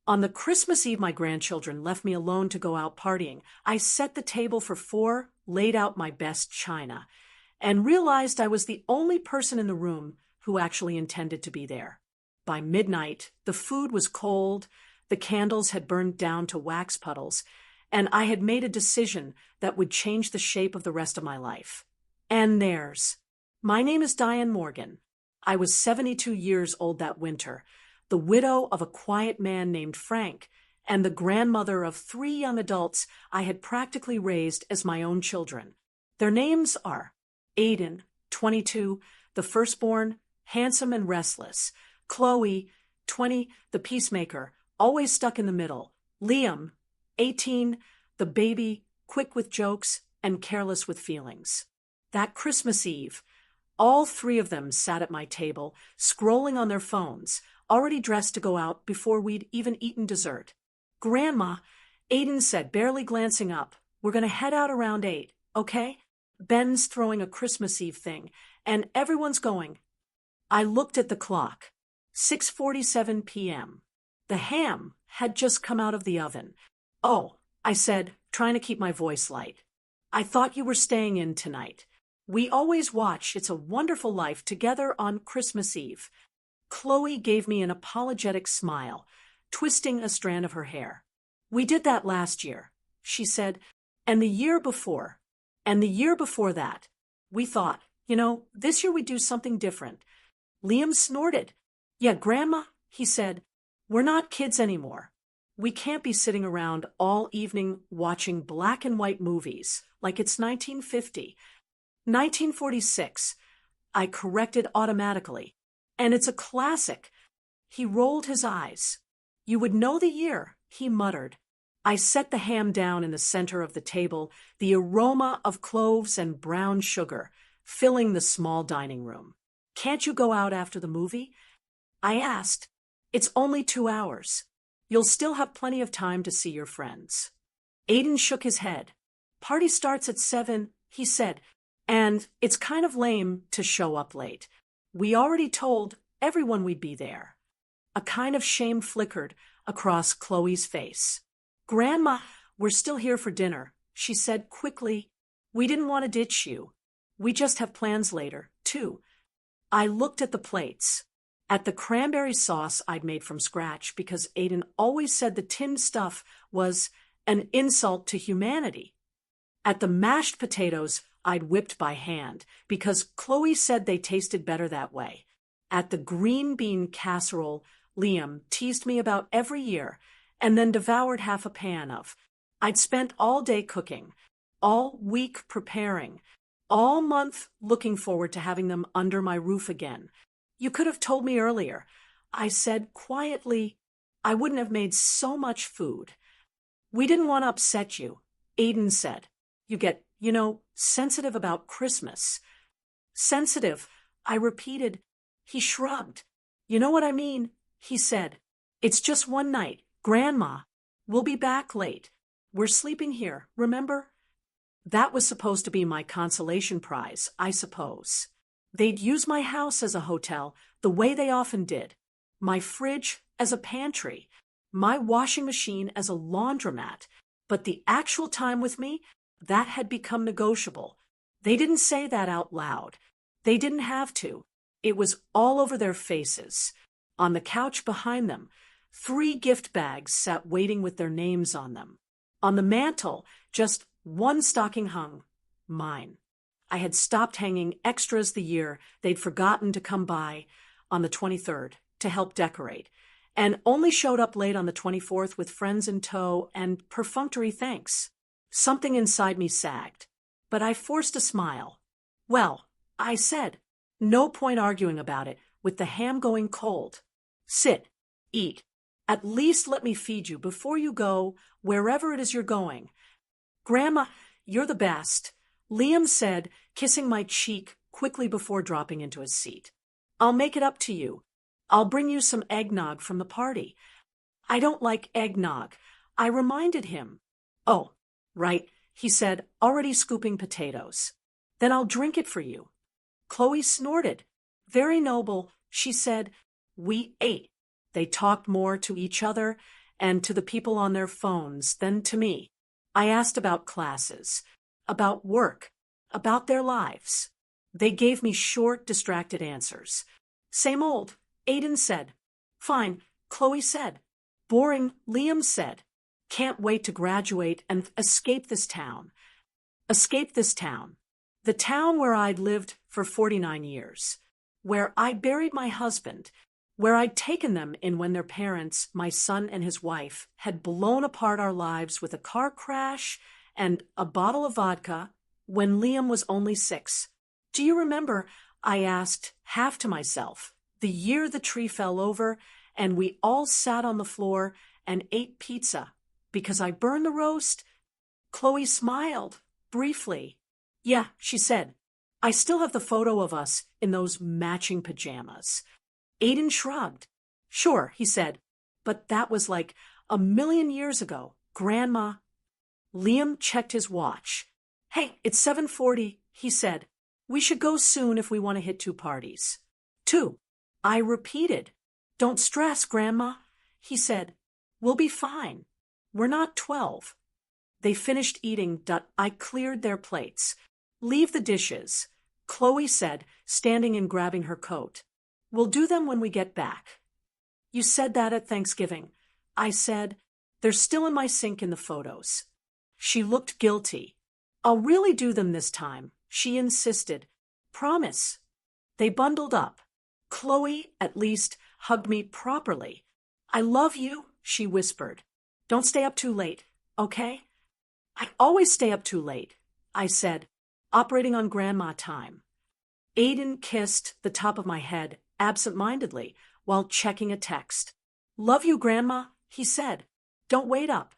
On the Christmas Eve, my grandchildren left me alone to go out partying. I set the table for four, laid out my best china, and realized I was the only person in the room who actually intended to be there. By midnight, the food was cold, the candles had burned down to wax puddles, and I had made a decision that would change the shape of the rest of my life. And theirs. My name is Diane Morgan. I was 72 years old that winter, the widow of a quiet man named Frank, and the grandmother of 3 young adults I had practically raised as my own children. Their names are Aiden, 22, the firstborn, handsome and restless; Chloe, 20, the peacemaker, always stuck in the middle; Liam, 18, the baby, quick with jokes and careless with feelings. That Christmas Eve, all 3 of them sat at my table, scrolling on their phones, already dressed to go out before we'd even eaten dessert. "Grandma," Aiden said, barely glancing up, "we're going to head out around 8, okay? Ben's throwing a Christmas Eve thing, and everyone's going." I looked at the clock. 6:47 p.m. The ham had just come out of the oven. "Oh," I said, trying to keep my voice light. "I thought you were staying in tonight. We always watch It's a Wonderful Life together on Christmas Eve." Chloe gave me an apologetic smile, twisting a strand of her hair. "We did that last year," she said, "and the year before, and the year before that. We thought, this year we'd do something different." Liam snorted. "Yeah, Grandma," he said, "we're not kids anymore. We can't be sitting around all evening watching black and white movies like it's 1950. 1946, I corrected automatically. And it's a classic." He rolled his eyes. "You would know the year," he muttered. I set the ham down in the center of the table, the aroma of cloves and brown sugar filling the small dining room. "Can't you go out after the movie?" I asked. "It's only 2 hours. You'll still have plenty of time to see your friends." Aiden shook his head. "Party starts at 7, he said, "and it's kind of lame to show up late. We already told everyone we'd be there." A kind of shame flickered across Chloe's face. "Grandma, we're still here for dinner," she said quickly. "We didn't want to ditch you. We just have plans later, too." I looked at the plates, at the cranberry sauce I'd made from scratch because Aiden always said the tinned stuff was an insult to humanity, at the mashed potatoes I'd whipped by hand because Chloe said they tasted better that way, at the green bean casserole Liam teased me about every year and then devoured half a pan of. I'd spent all day cooking, all week preparing, all month looking forward to having them under my roof again. "You could have told me earlier," I said quietly. "I wouldn't have made so much food." "We didn't want to upset you," Aiden said. "You get, sensitive about Christmas." "Sensitive," I repeated. He shrugged. "You know what I mean," he said. "It's just one night, Grandma. We'll be back late. We're sleeping here, remember?" That was supposed to be my consolation prize, I suppose. They'd use my house as a hotel the way they often did, my fridge as a pantry, my washing machine as a laundromat, but the actual time with me, that had become negotiable. They didn't say that out loud. They didn't have to. It was all over their faces. On the couch behind them, 3 gift bags sat waiting with their names on them. On the mantel, just one stocking hung, mine. I had stopped hanging extras the year they'd forgotten to come by on the 23rd to help decorate, and only showed up late on the 24th with friends in tow and perfunctory thanks. Something inside me sagged, but I forced a smile. "Well," I said, "no point arguing about it with the ham going cold. Sit, eat. At least let me feed you before you go wherever it is you're going." "Grandma, you're the best," Liam said, kissing my cheek quickly before dropping into his seat. "I'll make it up to you. I'll bring you some eggnog from the party." "I don't like eggnog," I reminded him. "Oh, right," he said, already scooping potatoes. "Then I'll drink it for you." Chloe snorted. "Very noble," she said. We ate. They talked more to each other, and to the people on their phones, then to me. I asked about classes, about work, about their lives. They gave me short, distracted answers. Same old, Aiden said. Fine, Chloe said. Boring, Liam said. Can't wait to graduate and escape this town. Escape this town. The town where I'd lived for 49 years. Where I'd buried my husband. Where I'd taken them in when their parents, my son and his wife, had blown apart our lives with a car crash and a bottle of vodka when Liam was only 6. Do you remember, I asked, half to myself, the year the tree fell over and we all sat on the floor and ate pizza because I burned the roast? Chloe smiled, briefly. Yeah, she said. I still have the photo of us in those matching pajamas. Aiden shrugged. Sure, he said, but that was like a million years ago, Grandma. Liam checked his watch. Hey, it's 7:40, he said. We should go soon if we want to hit 2 parties. 2. I repeated. Don't stress, Grandma, he said. We'll be fine. We're not 12. They finished eating. I cleared their plates. Leave the dishes, Chloe said, standing and grabbing her coat. We'll do them when we get back. You said that at Thanksgiving. I said, they're still in my sink in the photos. She looked guilty. I'll really do them this time, she insisted. Promise. They bundled up. Chloe, at least, hugged me properly. I love you, she whispered. Don't stay up too late, okay? I always stay up too late, I said, operating on Grandma time. Aiden kissed the top of my head absent-mindedly while checking a text. Love you, Grandma, he said. Don't wait up.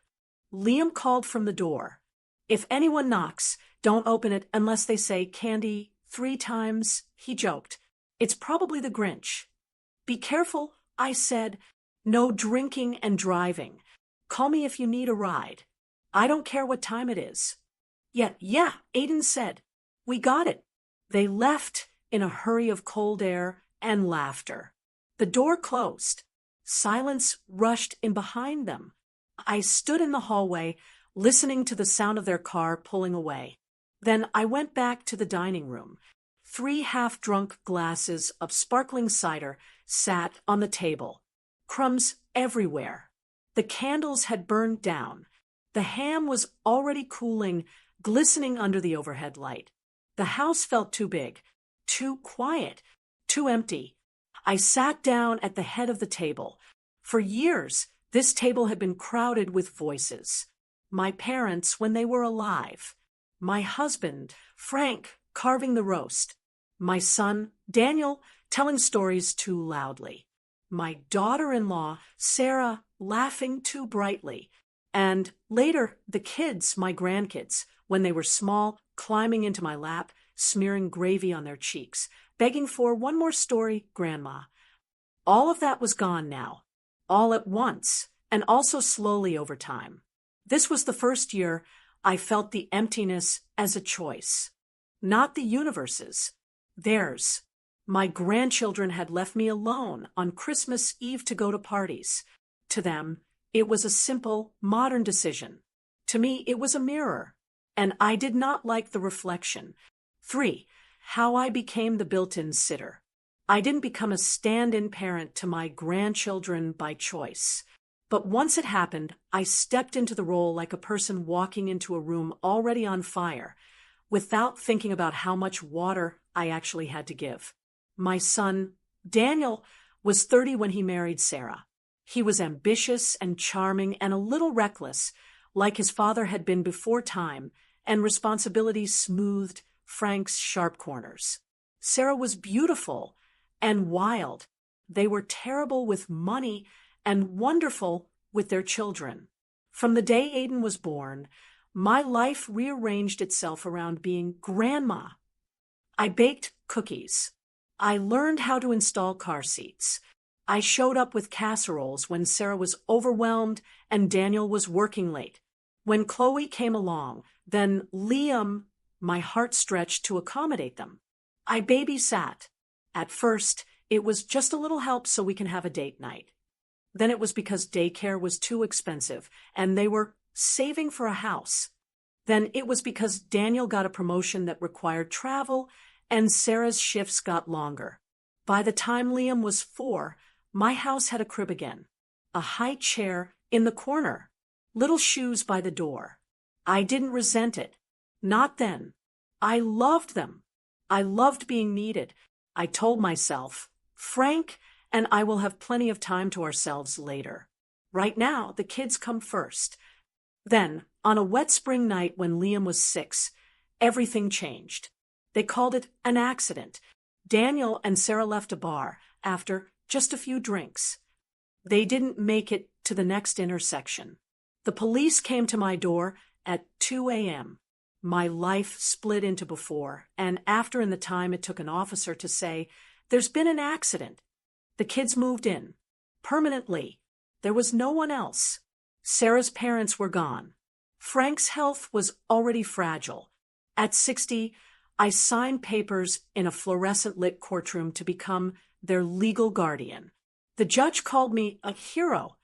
Liam called from the door. If anyone knocks, don't open it unless they say candy 3 times, he joked. It's probably the Grinch. Be careful, I said. No drinking and driving. Call me if you need a ride. I don't care what time it is. Yeah, Aiden said. We got it. They left in a hurry of cold air and laughter. The door closed. Silence rushed in behind them. I stood in the hallway, listening to the sound of their car pulling away. Then I went back to the dining room. 3 half-drunk glasses of sparkling cider sat on the table. Crumbs everywhere. The candles had burned down. The ham was already cooling, glistening under the overhead light. The house felt too big, too quiet, too empty. I sat down at the head of the table. For years, this table had been crowded with voices. My parents when they were alive. My husband, Frank, carving the roast. My son, Daniel, telling stories too loudly. My daughter-in-law, Sarah, laughing too brightly. And later, the kids, my grandkids, when they were small, climbing into my lap, smearing gravy on their cheeks, begging for one more story, Grandma. All of that was gone now, all at once, and also slowly over time. This was the first year I felt the emptiness as a choice. Not the universe's, theirs. My grandchildren had left me alone on Christmas Eve to go to parties. To them, it was a simple, modern decision. To me, it was a mirror, and I did not like the reflection. 3. How I became the built-in sitter. I didn't become a stand-in parent to my grandchildren by choice. But once it happened, I stepped into the role like a person walking into a room already on fire, without thinking about how much water I actually had to give. My son, Daniel, was 30 when he married Sarah. He was ambitious and charming and a little reckless, like his father had been before time, and responsibility smoothed Frank's sharp corners. Sarah was beautiful and wild. They were terrible with money and wonderful with their children. From the day Aiden was born, my life rearranged itself around being Grandma. I baked cookies. I learned how to install car seats. I showed up with casseroles when Sarah was overwhelmed and Daniel was working late. When Chloe came along, then Liam, my heart stretched to accommodate them. I babysat. At first, it was just a little help so we can have a date night. Then it was because daycare was too expensive, and they were saving for a house. Then it was because Daniel got a promotion that required travel, and Sarah's shifts got longer. By the time Liam was 4, my house had a crib again. A high chair in the corner. Little shoes by the door. I didn't resent it. Not then. I loved them. I loved being needed. I told myself, Frank and I will have plenty of time to ourselves later. Right now, the kids come first. Then, on a wet spring night when Liam was 6, everything changed. They called it an accident. Daniel and Sarah left a bar after just a few drinks. They didn't make it to the next intersection. The police came to my door at 2 a.m. My life split into before and after in the time it took an officer to say, "There's been an accident." The kids moved in. Permanently. There was no one else. Sarah's parents were gone. Frank's health was already fragile. At 60, I signed papers in a fluorescent-lit courtroom to become their legal guardian. The judge called me a hero.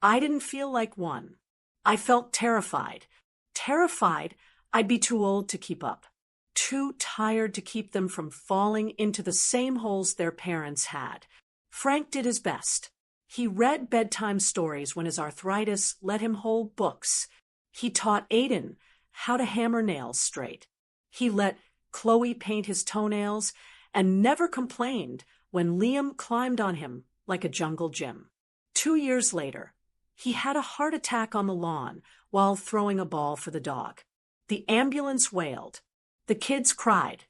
I didn't feel like one. I felt terrified. Terrified I'd be too old to keep up. Too tired to keep them from falling into the same holes their parents had. Frank did his best. He read bedtime stories when his arthritis let him hold books. He taught Aiden how to hammer nails straight. He let Chloe paint his toenails and never complained when Liam climbed on him like a jungle gym. 2 years later, he had a heart attack on the lawn while throwing a ball for the dog. The ambulance wailed. The kids cried.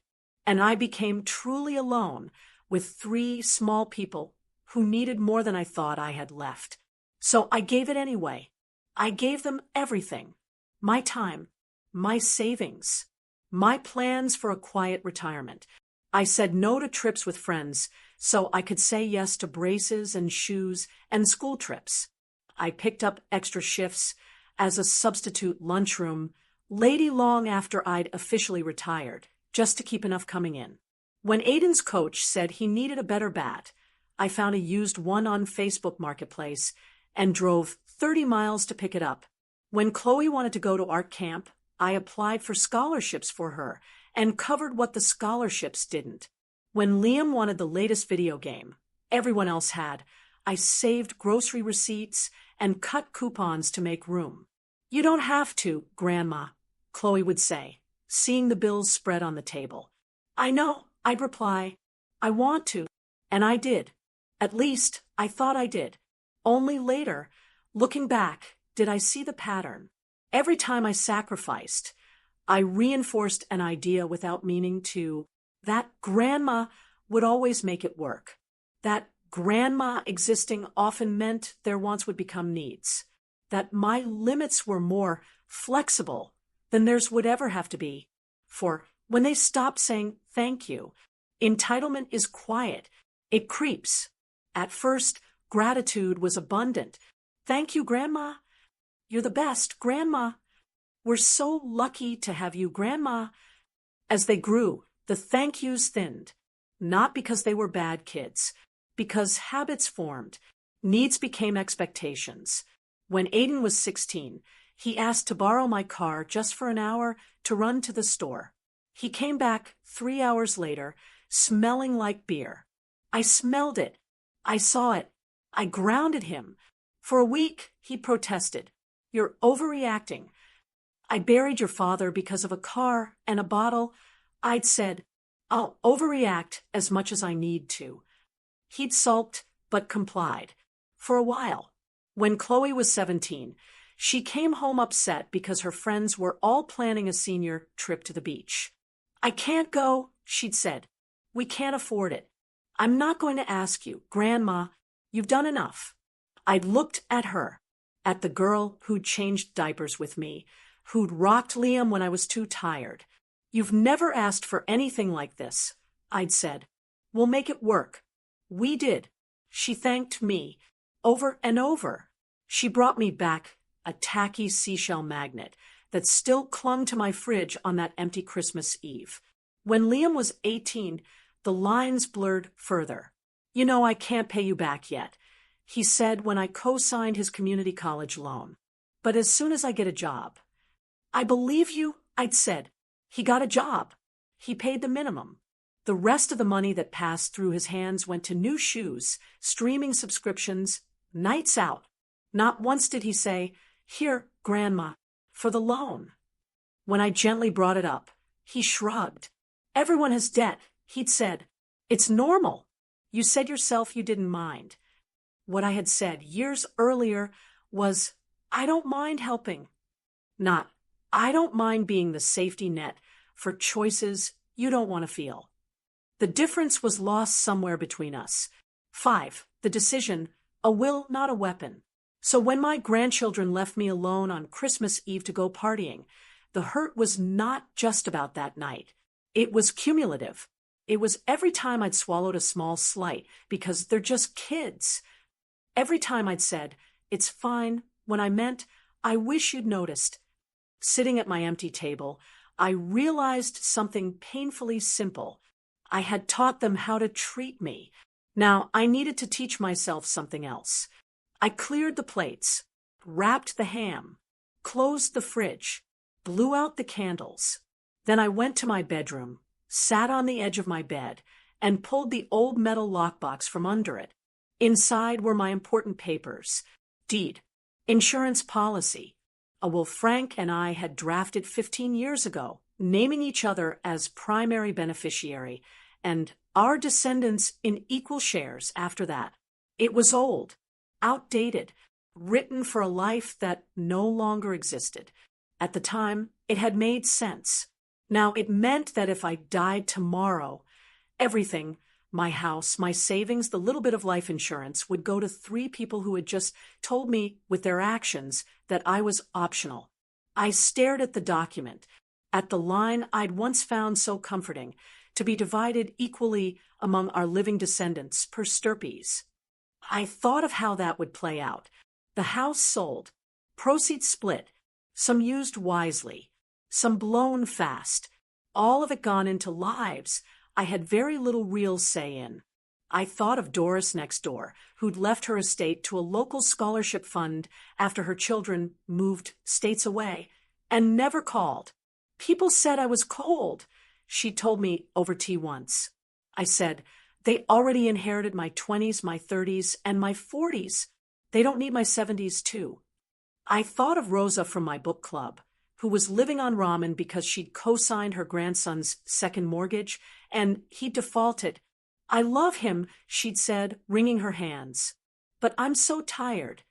And I became truly alone with 3 small people who needed more than I thought I had left. So I gave it anyway. I gave them everything. My time, my savings, my plans for a quiet retirement. I said no to trips with friends so I could say yes to braces and shoes and school trips. I picked up extra shifts as a substitute lunchroom lady long after I'd officially retired, just to keep enough coming in. When Aiden's coach said he needed a better bat, I found a used one on Facebook Marketplace and drove 30 miles to pick it up. When Chloe wanted to go to art camp, I applied for scholarships for her and covered what the scholarships didn't. When Liam wanted the latest video game, everyone else had, I saved grocery receipts and cut coupons to make room. "You don't have to, Grandma," Chloe would say, seeing the bills spread on the table. "I know," I'd reply. "I want to." And I did. At least, I thought I did. Only later, looking back, did I see the pattern. Every time I sacrificed, I reinforced an idea without meaning to. That Grandma would always make it work. That Grandma existing often meant their wants would become needs. That my limits were more flexible than theirs would ever have to be. For when they stopped saying thank you, entitlement is quiet. It creeps. At first, gratitude was abundant. "Thank you, Grandma. You're the best, Grandma. We're so lucky to have you, Grandma." As they grew, the thank yous thinned. Not because they were bad kids, because habits formed. Needs became expectations. When Aiden was 16, he asked to borrow my car just for an hour to run to the store. He came back 3 hours later, smelling like beer. I smelled it. I saw it. I grounded him. For a week, he protested. "You're overreacting. I buried your father because of a car and a bottle." I'd said, "I'll overreact as much as I need to." He'd sulked, but complied. For a while. When Chloe was 17, she came home upset because her friends were all planning a senior trip to the beach. "I can't go," she'd said. "We can't afford it. I'm not going to ask you, Grandma. You've done enough." I'd looked at her, at the girl who'd changed diapers with me, who'd rocked Liam when I was too tired. "You've never asked for anything like this," I'd said. "We'll make it work." We did. She thanked me over and over. She brought me back a tacky seashell magnet that still clung to my fridge on that empty Christmas Eve. When Liam was 18, the lines blurred further. "You know I can't pay you back yet. he said when I co-signed his community college loan. But as soon as I get a job. I believe you, I'd said. He got a job. He paid the minimum. The rest of the money that passed through his hands went to new shoes, streaming subscriptions, nights out. Not once did he say, "Here, Grandma, for the loan." When I gently brought it up, he shrugged. "Everyone has debt," he'd said. "It's normal. You said yourself you didn't mind." What I had said years earlier was, "I don't mind helping." Not, "I don't mind being the safety net for choices you don't want to feel." The difference was lost somewhere between us. 5. The decision, a will, not a weapon. So when my grandchildren left me alone on Christmas Eve to go partying, the hurt was not just about that night. It was cumulative. It was every time I'd swallowed a small slight because they're just kids. Every time I'd said, "It's fine," when I meant, "I wish you'd noticed." Sitting at my empty table, I realized something painfully simple. I had taught them how to treat me. Now I needed to teach myself something else. I cleared the plates, wrapped the ham, closed the fridge, blew out the candles. Then I went to my bedroom, sat on the edge of my bed, and pulled the old metal lockbox from under it. Inside were my important papers, deed, insurance policy, a will Frank and I had drafted 15 years ago, naming each other as primary beneficiary and our descendants in equal shares after that. It was old, outdated, written for a life that no longer existed. At the time, it had made sense. Now it meant that if I died tomorrow, everything, my house, my savings, the little bit of life insurance, would go to 3 people who had just told me with their actions that I was optional. I stared at the document, at the line I'd once found so comforting, to be divided equally among our living descendants per stirpes. I thought of how that would play out. The house sold, proceeds split, some used wisely, some blown fast, all of it gone into lives I had very little real say in. I thought of Doris next door, who'd left her estate to a local scholarship fund after her children moved states away, and never called. People said I was cold, she told me over tea once. I said, "They already inherited my 20s, my 30s, and my 40s. They don't need my 70s too." I thought of Rosa from my book club, who was living on ramen because she'd co-signed her grandson's second mortgage, and he defaulted. "I love him," she'd said, wringing her hands. "But I'm so tired."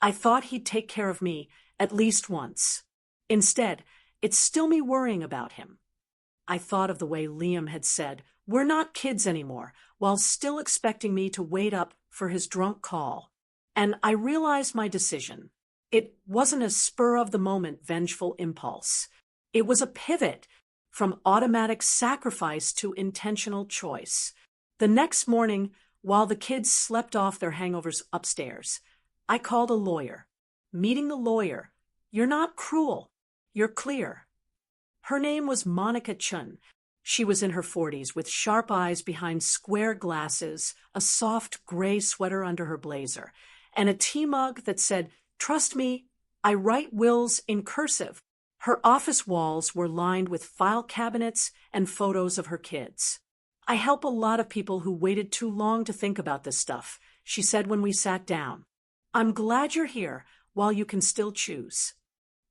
I thought he'd take care of me at least once. Instead, it's still me worrying about him. I thought of the way Liam had said, "We're not kids anymore," while still expecting me to wait up for his drunk call. And I realized my decision. It wasn't a spur-of-the-moment vengeful impulse. It was a pivot from automatic sacrifice to intentional choice. The next morning, while the kids slept off their hangovers upstairs, I called a lawyer. Meeting the lawyer, "You're not cruel. You're clear." Her name was Monica Chun. She was in her 40s with sharp eyes behind square glasses, a soft gray sweater under her blazer, and a tea mug that said, "Trust me, I write wills in cursive." Her office walls were lined with file cabinets and photos of her kids. "I help a lot of people who waited too long to think about this stuff," she said when we sat down. "I'm glad you're here while you can still choose."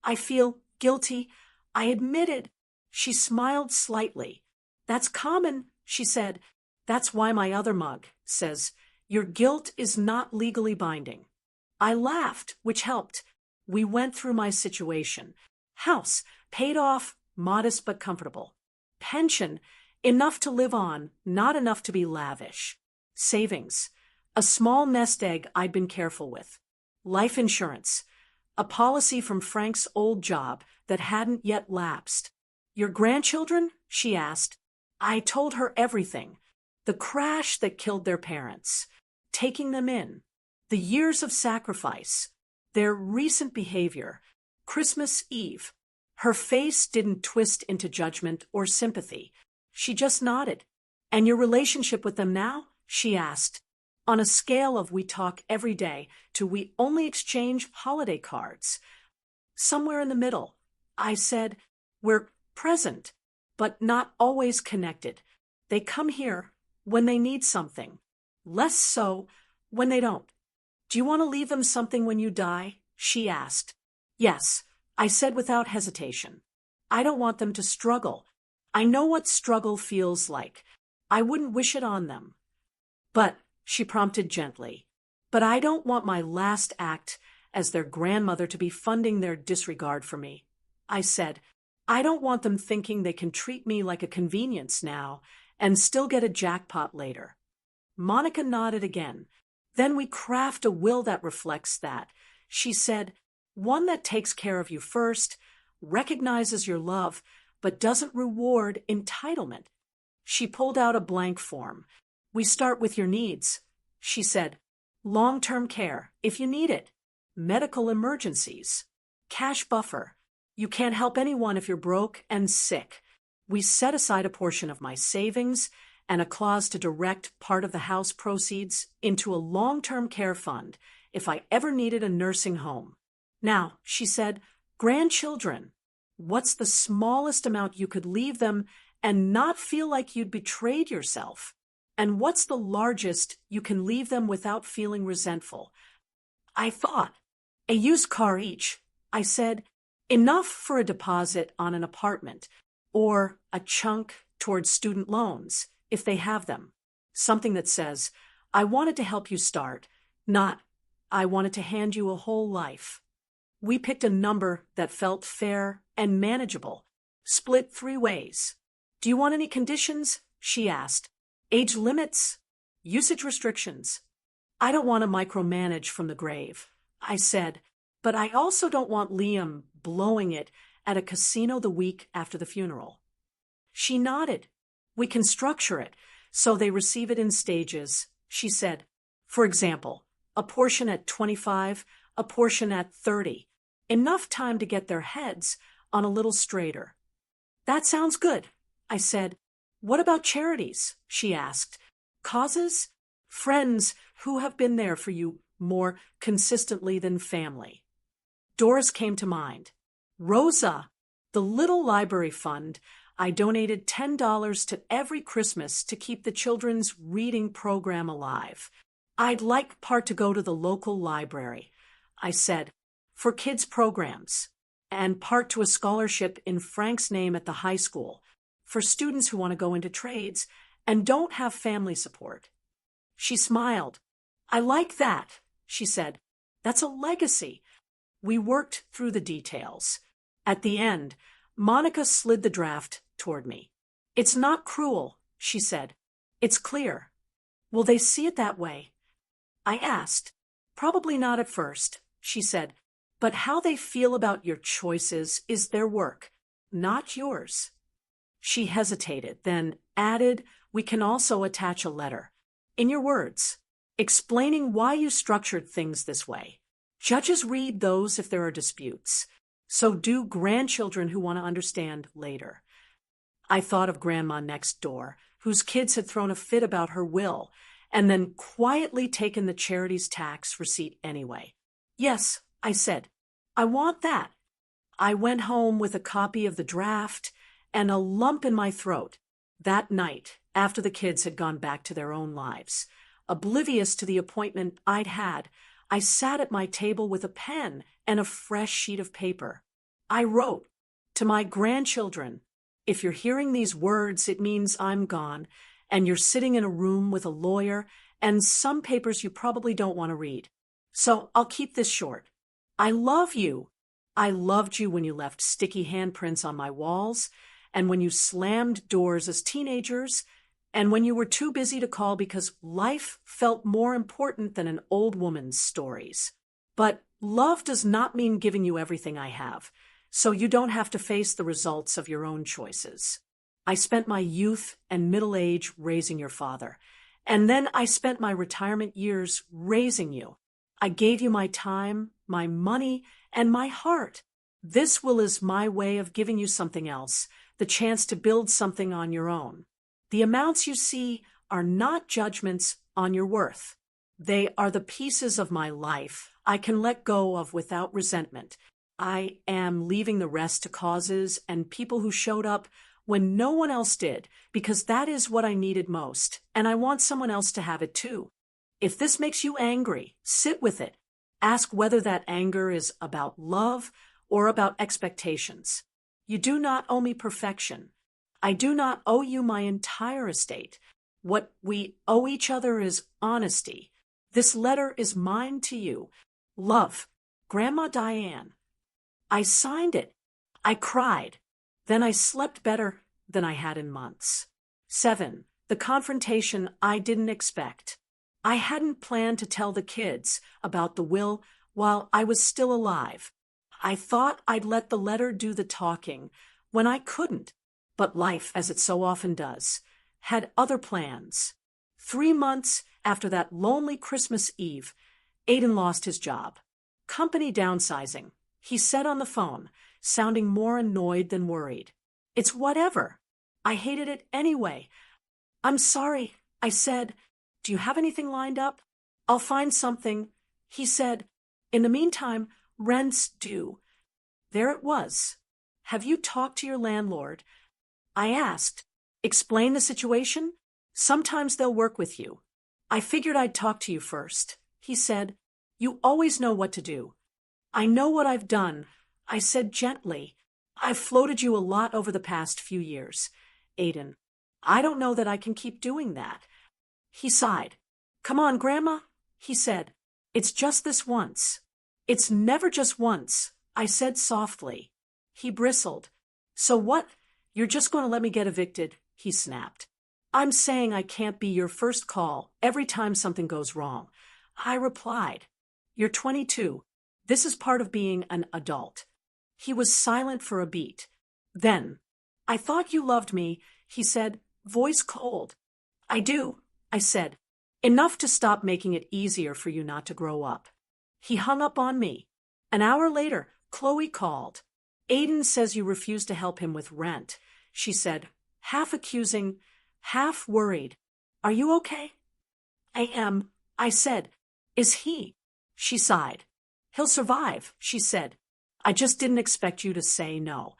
"I feel guilty. I admitted." She smiled slightly. "That's common," she said. "That's why my other mug says, 'Your guilt is not legally binding.'" I laughed, which helped. We went through my situation. House, paid off, modest but comfortable. Pension, enough to live on, not enough to be lavish. Savings, a small nest egg I'd been careful with. Life insurance, a policy from Frank's old job that hadn't yet lapsed. "Your grandchildren?" she asked. I told her everything. The crash that killed their parents, taking them in, the years of sacrifice, their recent behavior, Christmas Eve. Her face didn't twist into judgment or sympathy. She just nodded. "And your relationship with them now?" she asked. on a scale of we talk every day to we only exchange holiday cards. Somewhere in the middle, I said, we're present, but not always connected. They come here when they need something, less so when they don't. Do you want to leave them something when you die? She asked. Yes, I said without hesitation. I don't want them to struggle. I know what struggle feels like. I wouldn't wish it on them. But, she prompted gently, but I don't want my last act as their grandmother to be funding their disregard for me. I said, I don't want them thinking they can treat me like a convenience now and still get a jackpot later. Monica nodded again. Then we craft a will that reflects that. She said, one that takes care of you first, recognizes your love, but doesn't reward entitlement. She pulled out a blank form. We start with your needs. She said, long-term care, if you need it. Medical emergencies. Cash buffer. You can't help anyone if you're broke and sick. We set aside a portion of my savings and a clause to direct part of the house proceeds into a long-term care fund if I ever needed a nursing home. Now, she said, grandchildren. What's the smallest amount you could leave them and not feel like you'd betrayed yourself? And what's the largest you can leave them without feeling resentful? I thought, a used car each. I said, enough for a deposit on an apartment, or a chunk towards student loans, if they have them. Something that says, I wanted to help you start, not, I wanted to hand you a whole life. We picked a number that felt fair and manageable, split 3 ways. Do you want any conditions? She asked. Age limits? Usage restrictions? I don't want to micromanage from the grave, I said, but I also don't want Liam blowing it at a casino the week after the funeral. She nodded. We can structure it so they receive it in stages, she said. For example, a portion at 25, a portion at 30. Enough time to get their heads on a little straighter. That sounds good, I said. What about charities? She asked. Causes? Friends who have been there for you more consistently than family. Doris came to mind. Rosa, the little library fund. I donated $10 to every Christmas to keep the children's reading program alive. I'd like part to go to the local library, I said, for kids' programs, and part to a scholarship in Frank's name at the high school, for students who want to go into trades and don't have family support. She smiled. I like that, she said. That's a legacy. We worked through the details. At the end, Monica slid the draft toward me. It's not cruel, she said. It's clear. Will they see it that way? I asked. Probably not at first, she said, but how they feel about your choices is their work, not yours. She hesitated, then added, we can also attach a letter. In your words, explaining why you structured things this way. Judges read those if there are disputes. So do grandchildren who want to understand later. I thought of Grandma next door, whose kids had thrown a fit about her will, and then quietly taken the charity's tax receipt anyway. Yes, I said, I want that. I went home with a copy of the draft and a lump in my throat that night after the kids had gone back to their own lives. Oblivious to the appointment I'd had, I sat at my table with a pen and a fresh sheet of paper. I wrote, to my grandchildren, if you're hearing these words, it means I'm gone, and you're sitting in a room with a lawyer and some papers you probably don't want to read. So I'll keep this short. I love you. I loved you when you left sticky handprints on my walls, and when you slammed doors as teenagers, and when you were too busy to call because life felt more important than an old woman's stories. But love does not mean giving you everything I have, so you don't have to face the results of your own choices. I spent my youth and middle age raising your father, and then I spent my retirement years raising you. I gave you my time, my money, and my heart. This will is my way of giving you something else, the chance to build something on your own. The amounts you see are not judgments on your worth. They are the pieces of my life I can let go of without resentment. I am leaving the rest to causes and people who showed up when no one else did, because that is what I needed most, and I want someone else to have it too. If this makes you angry, sit with it. Ask whether that anger is about love or about expectations. You do not owe me perfection. I do not owe you my entire estate. What we owe each other is honesty. This letter is mine to you. Love, Grandma Diane. I signed it. I cried. Then I slept better than I had in months. 7. The confrontation I didn't expect. I hadn't planned to tell the kids about the will while I was still alive. I thought I'd let the letter do the talking when I couldn't, but life, as it so often does, had other plans. 3 months after that lonely Christmas Eve, Aiden lost his job. Company downsizing, he said on the phone, sounding more annoyed than worried. It's whatever. I hated it anyway. I'm sorry, I said. Do you have anything lined up? I'll find something, he said. In the meantime, rent's due. There it was. Have you talked to your landlord? I asked. Explain the situation? Sometimes they'll work with you. I figured I'd talk to you first, he said. You always know what to do. I know what I've done, I said gently. I've floated you a lot over the past few years, Aiden. I don't know that I can keep doing that. He sighed. Come on, Grandma, he said. It's just this once. It's never just once, I said softly. He bristled. So what? You're just going to let me get evicted, he snapped. I'm saying I can't be your first call every time something goes wrong. I replied. You're 22. This is part of being an adult. He was silent for a beat. Then, I thought you loved me, he said, voice cold. I do, I said. Enough to stop making it easier for you not to grow up. He hung up on me. An hour later, Chloe called. Aiden says you refused to help him with rent, she said, half accusing, half worried. Are you okay? I am, I said. Is he? She sighed. He'll survive, she said. I just didn't expect you to say no.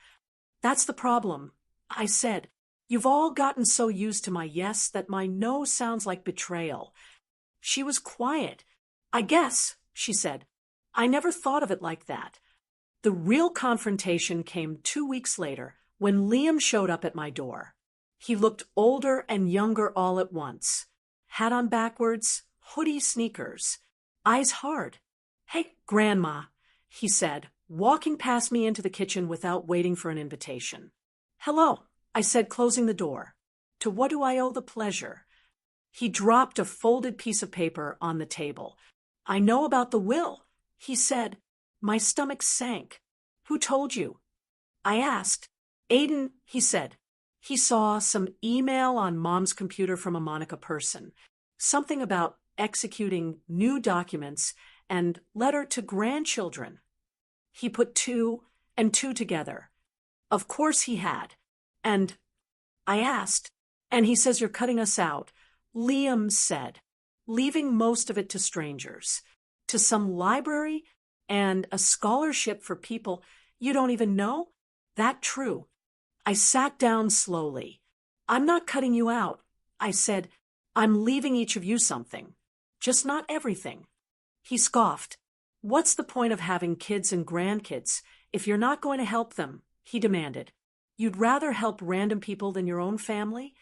That's the problem, I said. You've all gotten so used to my yes that my no sounds like betrayal. She was quiet. I guess, she said. I never thought of it like that. The real confrontation came 2 weeks later when Liam showed up at my door. He looked older and younger all at once. Hat on backwards, hoodie, sneakers, eyes hard. Hey, Grandma, he said, walking past me into the kitchen without waiting for an invitation. Hello, I said, closing the door. To what do I owe the pleasure? He dropped a folded piece of paper on the table. I know about the will, he said. My stomach sank. Who told you? I asked. Aiden, he said. He saw some email on Mom's computer from a Monica person. Something about executing new documents and letter to grandchildren. He put 2 and 2 together. Of course he had. And I asked, and he says you're cutting us out. Liam said, leaving most of it to strangers, to some library and a scholarship for people you don't even know? That true. I sat down slowly. I'm not cutting you out, I said. I'm leaving each of you something. Just not everything. He scoffed. What's the point of having kids and grandkids if you're not going to help them? He demanded. You'd rather help random people than your own family?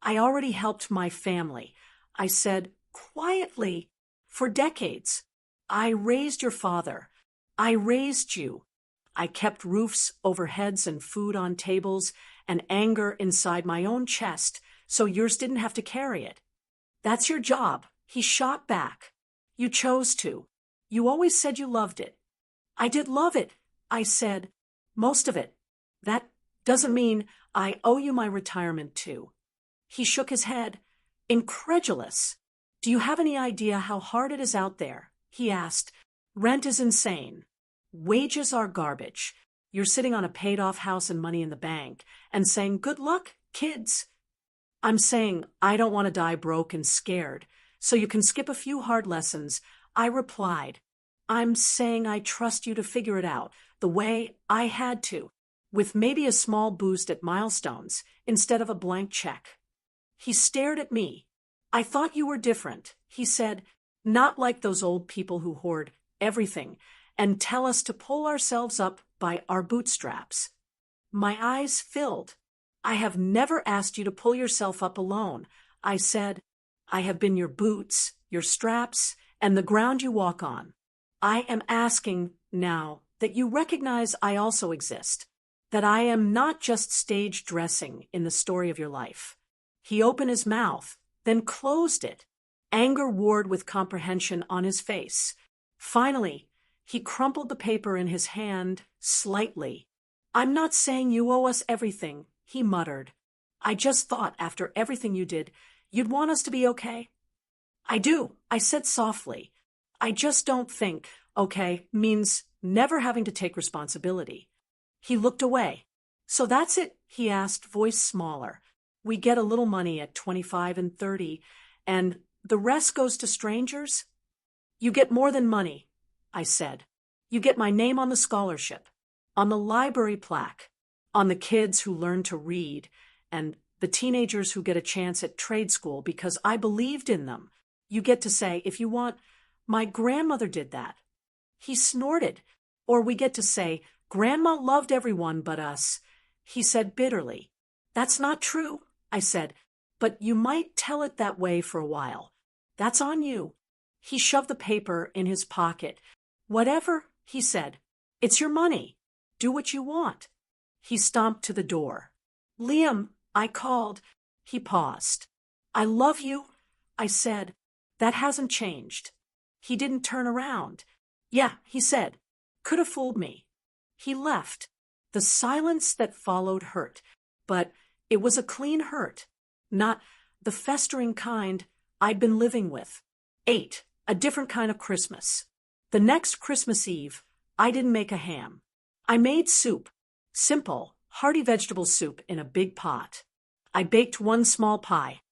I already helped my family, I said quietly, for decades. I raised your father. I raised you. I kept roofs over heads and food on tables and anger inside my own chest so yours didn't have to carry it. That's your job, he shot back. You chose to. You always said you loved it. I did love it, I said. Most of it. That doesn't mean I owe you my retirement too. He shook his head, incredulous. Do you have any idea how hard it is out there? He asked. Rent is insane. Wages are garbage. You're sitting on a paid-off house and money in the bank and saying, good luck, kids. I'm saying I don't want to die broke and scared. so you can skip a few hard lessons. I replied, I'm saying I trust you to figure it out the way I had to, with maybe a small boost at milestones instead of a blank check. He stared at me. I thought you were different, he said, not like those old people who hoard everything and tell us to pull ourselves up by our bootstraps. My eyes filled. I have never asked you to pull yourself up alone. I said, I have been your boots, your straps, and the ground you walk on. I am asking now that you recognize I also exist, that I am not just stage dressing in the story of your life. He opened his mouth, then closed it. Anger warred with comprehension on his face. Finally, he crumpled the paper in his hand slightly. I'm not saying you owe us everything, he muttered. I just thought after everything you did, you'd want us to be okay. I do, I said softly. I just don't think, okay, means never having to take responsibility. He looked away. So that's it, he asked, voice smaller. We get a little money at 25 and 30, and the rest goes to strangers? You get more than money, I said. You get my name on the scholarship, on the library plaque, on the kids who learn to read, and the teenagers who get a chance at trade school because I believed in them. You get to say, if you want, my grandmother did that. He snorted. Or we get to say, Grandma loved everyone but us. He said bitterly. That's not true, I said, but you might tell it that way for a while. That's on you. He shoved the paper in his pocket. Whatever, he said. It's your money. Do what you want. He stomped to the door. Liam, I called. He paused. I love you, I said. That hasn't changed. He didn't turn around. Yeah, he said. Could have fooled me. He left. The silence that followed hurt, but it was a clean hurt, not the festering kind I'd been living with. 8. A different kind of Christmas. The next Christmas Eve, I didn't make a ham. I made soup. Simple, hearty vegetable soup in a big pot. I baked one small pie.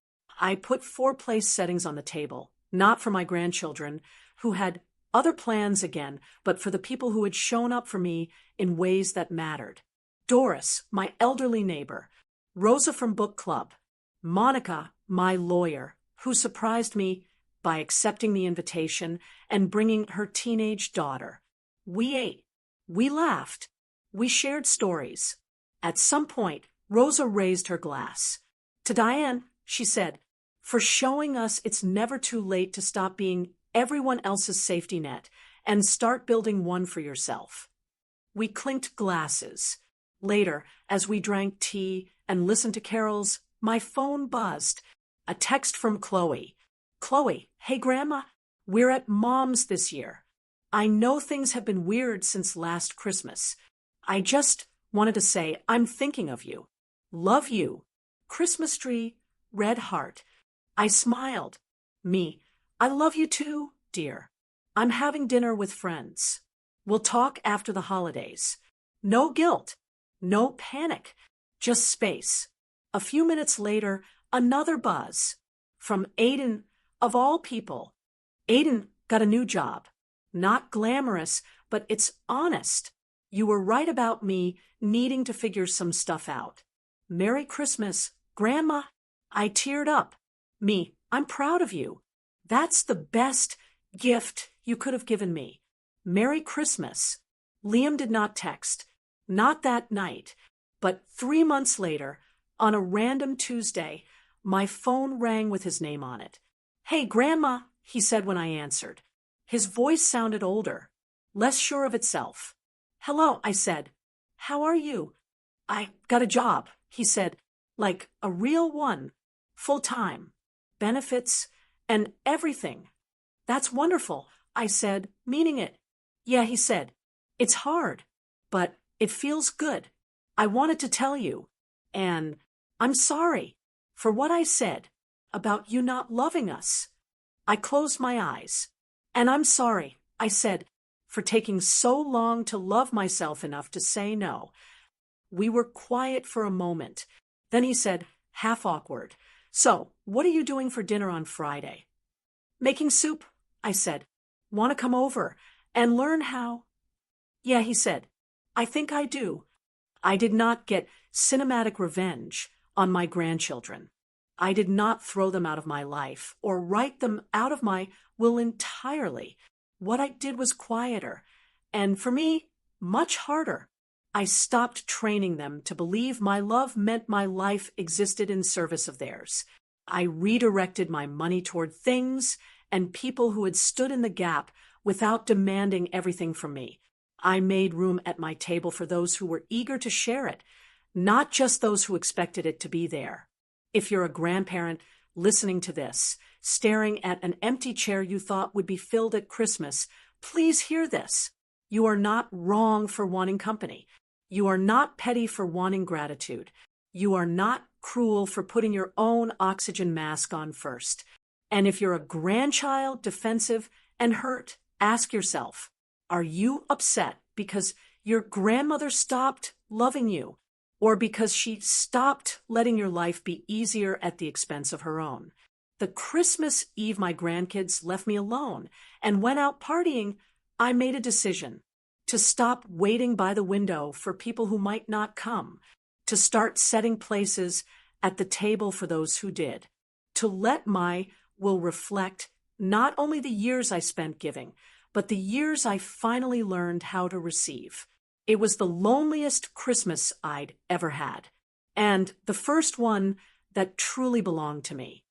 I put 4 place settings on the table, not for my grandchildren, who had other plans again, but for the people who had shown up for me in ways that mattered. Doris, my elderly neighbor. Rosa from book club. Monica, my lawyer, who surprised me by accepting the invitation and bringing her teenage daughter. We ate. We laughed. We shared stories. At some point, Rosa raised her glass. To Diane, she said, for showing us it's never too late to stop being everyone else's safety net and start building one for yourself. We clinked glasses. Later, as we drank tea and listened to carols, my phone buzzed. A text from Chloe. Chloe, hey Grandma, we're at Mom's this year. I know things have been weird since last Christmas. I just wanted to say I'm thinking of you. Love you. Christmas tree, red heart. I smiled. Me, I love you too, dear. I'm having dinner with friends. We'll talk after the holidays. No guilt. No panic. Just space. A few minutes later, another buzz. From Aiden, of all people. Aiden got a new job. Not glamorous, but it's honest. You were right about me needing to figure some stuff out. Merry Christmas, Grandma. I teared up. Me, I'm proud of you. That's the best gift you could have given me. Merry Christmas. Liam did not text. Not that night. But 3 months later, on a random Tuesday, my phone rang with his name on it. Hey, Grandma, he said when I answered. His voice sounded older, less sure of itself. Hello, I said. How are you? I got a job, he said, like a real one, full-time, benefits, and everything. That's wonderful, I said, meaning it. Yeah, he said. It's hard, but it feels good. I wanted to tell you, and I'm sorry for what I said about you not loving us. I closed my eyes. And I'm sorry, I said, for taking so long to love myself enough to say no. We were quiet for a moment. Then he said, half awkward, so what are you doing for dinner on Friday? Making soup, I said. Want to come over and learn how? Yeah, he said. I think I do. I did not get cinematic revenge on my grandchildren. I did not throw them out of my life or write them out of my will entirely. What I did was quieter, and for me, much harder. I stopped training them to believe my love meant my life existed in service of theirs. I redirected my money toward things and people who had stood in the gap without demanding everything from me. I made room at my table for those who were eager to share it, not just those who expected it to be there. If you're a grandparent listening to this, staring at an empty chair you thought would be filled at Christmas, please hear this. You are not wrong for wanting company. You are not petty for wanting gratitude. You are not cruel for putting your own oxygen mask on first. And if you're a grandchild, defensive, and hurt, ask yourself, are you upset because your grandmother stopped loving you, or because she stopped letting your life be easier at the expense of her own? The Christmas Eve my grandkids left me alone and went out partying, I made a decision to stop waiting by the window for people who might not come, to start setting places at the table for those who did, to let my will reflect not only the years I spent giving, but the years I finally learned how to receive. It was the loneliest Christmas I'd ever had, and the first one that truly belonged to me.